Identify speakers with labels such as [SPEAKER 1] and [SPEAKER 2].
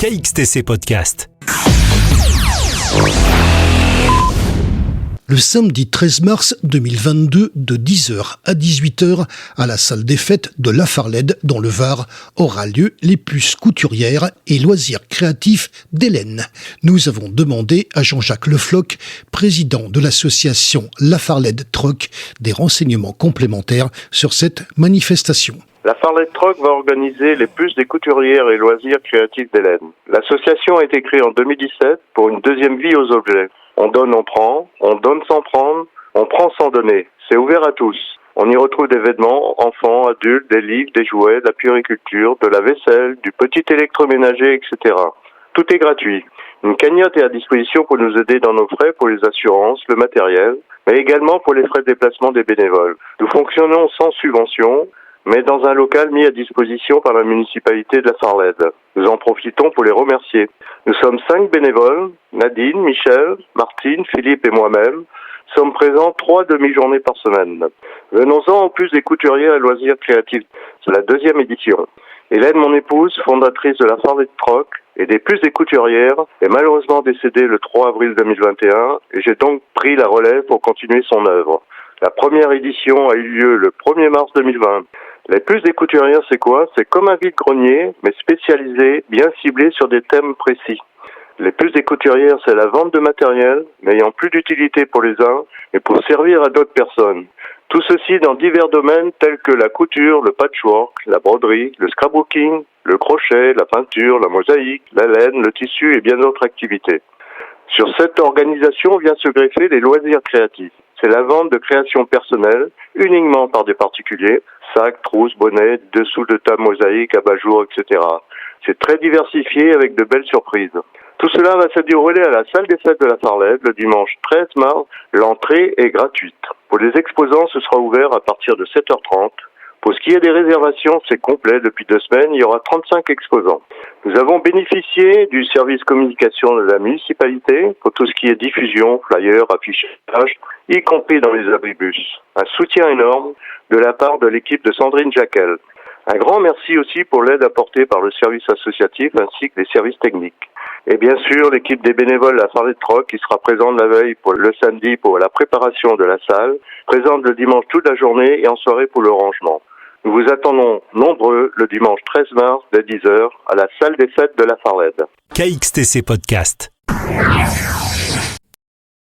[SPEAKER 1] KXTC Podcast.
[SPEAKER 2] Le samedi 13 mars 2022, de 10h à 18h, à la salle des fêtes de Lafarled, dans le Var, aura lieu les puces couturières et loisirs créatifs d'Hélène. Nous avons demandé à Jean-Jacques Lefloc, président de l'association Lafarled Troc, des renseignements complémentaires sur cette manifestation.
[SPEAKER 3] Lafarled Troc va organiser les puces des couturières et loisirs créatifs d'Hélène. L'association a été créée en 2017 pour une deuxième vie aux objets. On donne sans prendre, on prend sans donner. C'est ouvert à tous. On y retrouve des vêtements, enfants, adultes, des livres, des jouets, de la puériculture, de la vaisselle, du petit électroménager, etc. Tout est gratuit. Une cagnotte est à disposition pour nous aider dans nos frais pour les assurances, le matériel, mais également pour les frais de déplacement des bénévoles. Nous fonctionnons sans subvention, mais dans un local mis à disposition par la municipalité de Lafarled. Nous en profitons pour les remercier. Nous sommes 5 bénévoles, Nadine, Michel, Martine, Philippe et moi-même, sommes présents 3 demi-journées par semaine. Venons-en aux puces des couturières et loisirs créatifs. C'est la 2e édition. Hélène, mon épouse, fondatrice de Lafarled Troc et des puces des couturières, est malheureusement décédée le 3 avril 2021 et j'ai donc pris la relève pour continuer son œuvre. La première édition a eu lieu le 1er mars 2020. Les puces des couturières, c'est quoi? C'est comme un vide-grenier, mais spécialisé, bien ciblé sur des thèmes précis. Les puces des couturières, c'est la vente de matériel, n'ayant plus d'utilité pour les uns, et pour servir à d'autres personnes. Tout ceci dans divers domaines tels que la couture, le patchwork, la broderie, le scrapbooking, le crochet, la peinture, la mosaïque, la laine, le tissu et bien d'autres activités. Sur cette organisation vient se greffer les loisirs créatifs. C'est la vente de créations personnelles, uniquement par des particuliers, sacs, trousses, bonnets, dessous de table mosaïques, abat-jour, etc. C'est très diversifié avec de belles surprises. Tout cela va se dérouler à la salle des fêtes de Lafarled le dimanche 13 mars. L'entrée est gratuite. Pour les exposants, ce sera ouvert à partir de 7h30. Pour ce qui est des réservations, c'est complet. Depuis 2 semaines, il y aura 35 exposants. Nous avons bénéficié du service communication de la municipalité pour tout ce qui est diffusion, flyers, affichage, y compris dans les abribus. Un soutien énorme de la part de l'équipe de Sandrine Jacquel. Un grand merci aussi pour l'aide apportée par le service associatif ainsi que les services techniques. Et bien sûr, l'équipe des bénévoles Lafarled Troc qui sera présente la veille pour le samedi pour la préparation de la salle, présente le dimanche toute la journée et en soirée pour le rangement. Nous vous attendons nombreux le dimanche 13 mars dès 10h à la salle des fêtes de Lafarled.
[SPEAKER 1] KXTC Podcast.